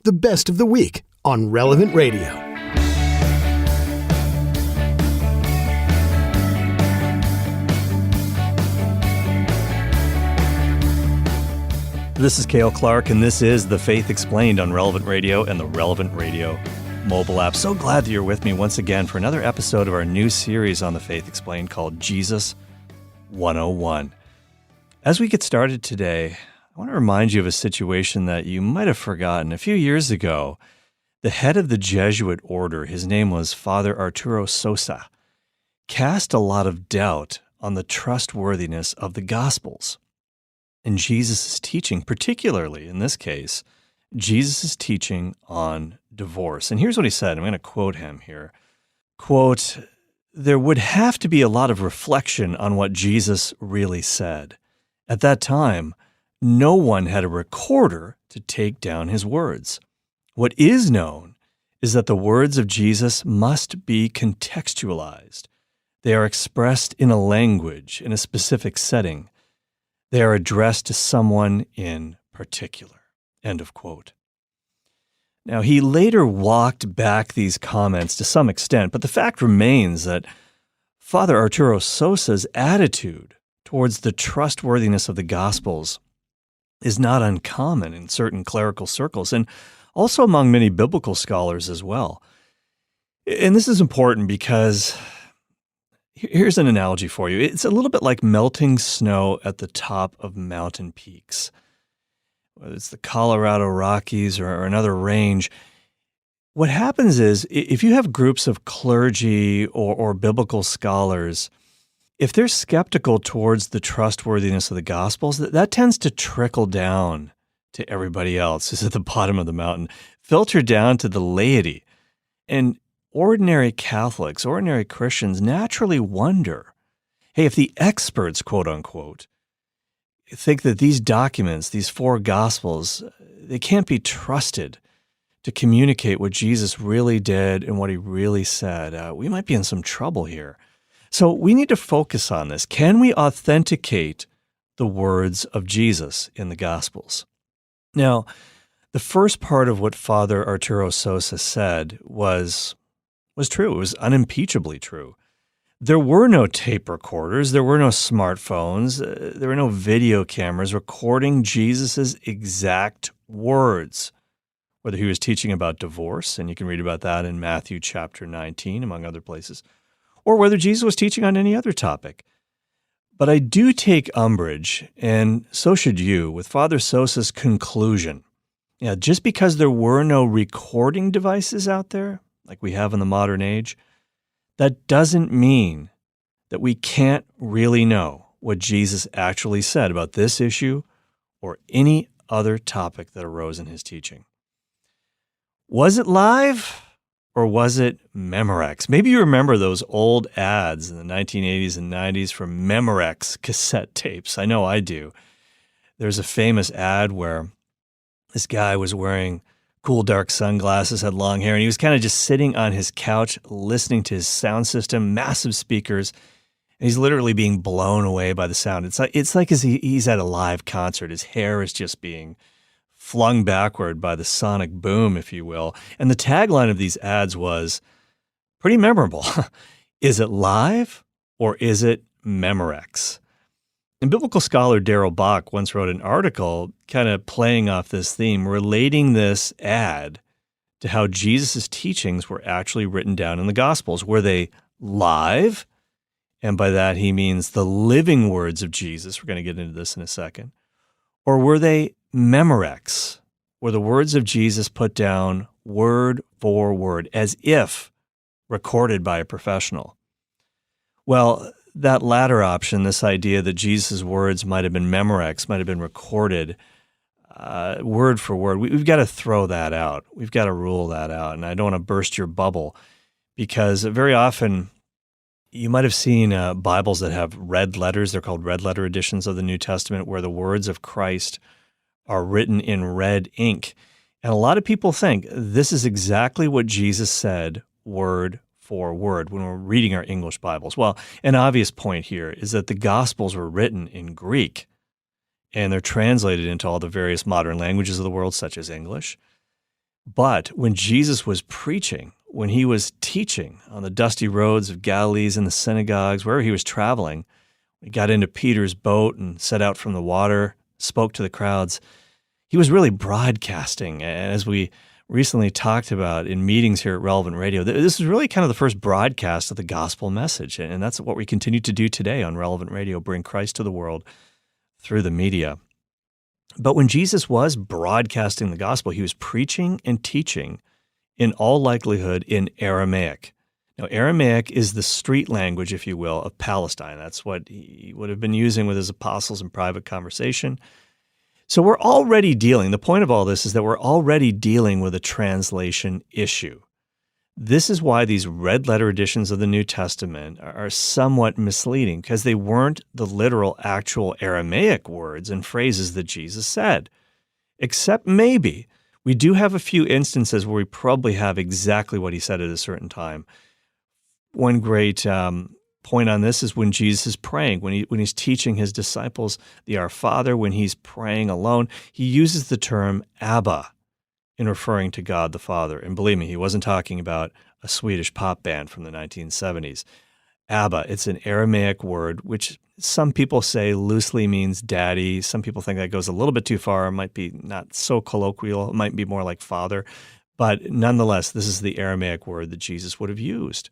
the best of the week on Relevant Radio. This is Cale Clarke, and this is The Faith Explained on Relevant Radio and the Relevant Radio mobile app. So glad that you're with me once again for another episode of our new series on The Faith Explained called Jesus 101. As we get started today, I want to remind you of a situation that you might have forgotten. A few years ago, the head of the Jesuit order, his name was Father Arturo Sosa, cast a lot of doubt on the trustworthiness of the Gospels and Jesus' teaching, particularly in this case, Jesus' teaching on divorce. And here's what he said. I'm going to quote him here. Quote, "There would have to be a lot of reflection on what Jesus really said. At that time, no one had a recorder to take down his words. What is known is that the words of Jesus must be contextualized. They are expressed in a language, in a specific setting. They are addressed to someone in particular." End of quote. Now, he later walked back these comments to some extent, but the fact remains that Father Arturo Sosa's attitude towards the trustworthiness of the Gospels is not uncommon in certain clerical circles and also among many biblical scholars as well. And this is important because here's an analogy for you. It's a little bit like melting snow at the top of mountain peaks. Whether it's the Colorado Rockies or another range, what happens is if you have groups of clergy or biblical scholars, if they're skeptical towards the trustworthiness of the Gospels, that tends to trickle down to everybody else who's at the bottom of the mountain, filter down to the laity. And ordinary Catholics, ordinary Christians naturally wonder, hey, if the experts, quote unquote, think that these documents, these four Gospels, they can't be trusted to communicate what Jesus really did and what he really said, we might be in some trouble here. So we need to focus on this. Can we authenticate the words of Jesus in the Gospels? Now, the first part of what Father Arturo Sosa said was true. It was unimpeachably true. There were no tape recorders. There were no smartphones. There were no video cameras recording Jesus' exact words, whether he was teaching about divorce, and you can read about that in Matthew chapter 19, among other places, or whether Jesus was teaching on any other topic. But I do take umbrage, and so should you, with Father Sosa's conclusion. Yeah, just because there were no recording devices out there, like we have in the modern age, that doesn't mean that we can't really know what Jesus actually said about this issue or any other topic that arose in his teaching. Was it live or was it Memorex? Maybe you remember those old ads in the 1980s and 90s for Memorex cassette tapes. I know I do. There's a famous ad where this guy was wearing cool dark sunglasses, had long hair, and he was kind of just sitting on his couch listening to his sound system, massive speakers, and he's literally being blown away by the sound. It's like he's at a live concert. His hair is just being flung backward by the sonic boom, if you will. And the tagline of these ads was pretty memorable. Is it live or is it Memorex? And biblical scholar Darrell Bach once wrote an article kind of playing off this theme, relating this ad to how Jesus' teachings were actually written down in the Gospels. Were they live? And by that he means the living words of Jesus. We're going to get into this in a second. Or were they Memorex? Were the words of Jesus put down word for word, as if recorded by a professional? Well, that latter option, this idea that Jesus' words might have been Memorex, might have been recorded word for word, we've got to throw that out. We've got to rule that out. And I don't want to burst your bubble because very often you might have seen Bibles that have red letters. They're called red letter editions of the New Testament where the words of Christ are written in red ink. And a lot of people think this is exactly what Jesus said word for word when we're reading our English Bibles. Well, an obvious point here is that the Gospels were written in Greek, and they're translated into all the various modern languages of the world, such as English. But when Jesus was preaching, when he was teaching on the dusty roads of Galilee, in the synagogues, wherever he was traveling, he got into Peter's boat and set out from the water, spoke to the crowds. He was really broadcasting. And as we recently talked about in meetings here at Relevant Radio, this is really kind of the first broadcast of the gospel message. And that's what we continue to do today on Relevant Radio, bring Christ to the world through the media. But when Jesus was broadcasting the gospel, he was preaching and teaching, in all likelihood, in Aramaic. Now, Aramaic is the street language, if you will, of Palestine. That's what he would have been using with his apostles in private conversation. So we're already dealing, the point of all this is that we're already dealing with a translation issue. This is why these red letter editions of the New Testament are somewhat misleading, because they weren't the literal, actual Aramaic words and phrases that Jesus said. Except maybe we do have a few instances where we probably have exactly what he said at a certain time. One great point on this is when Jesus is praying, when he's teaching his disciples the Our Father, when he's praying alone, he uses the term Abba in referring to God the Father. And believe me, he wasn't talking about a Swedish pop band from the 1970s. Abba, it's an Aramaic word, which some people say loosely means daddy. Some people think that goes a little bit too far. It might be not so colloquial. It might be more like father. But nonetheless, this is the Aramaic word that Jesus would have used.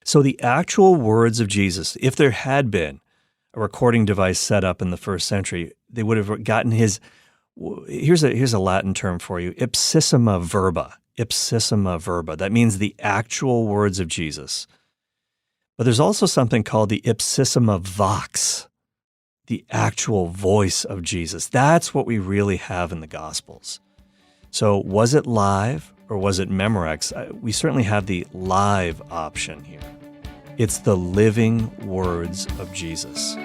So the actual words of Jesus, if there had been a recording device set up in the first century, they would have gotten his, here's a Latin term for you, Ipsissima Verba. Ipsissima Verba. That means the actual words of Jesus. But there's also something called the Ipsissima Vox, the actual voice of Jesus. That's what we really have in the Gospels. So was it live or was it Memorex? We certainly have the live option here. It's the living words of Jesus.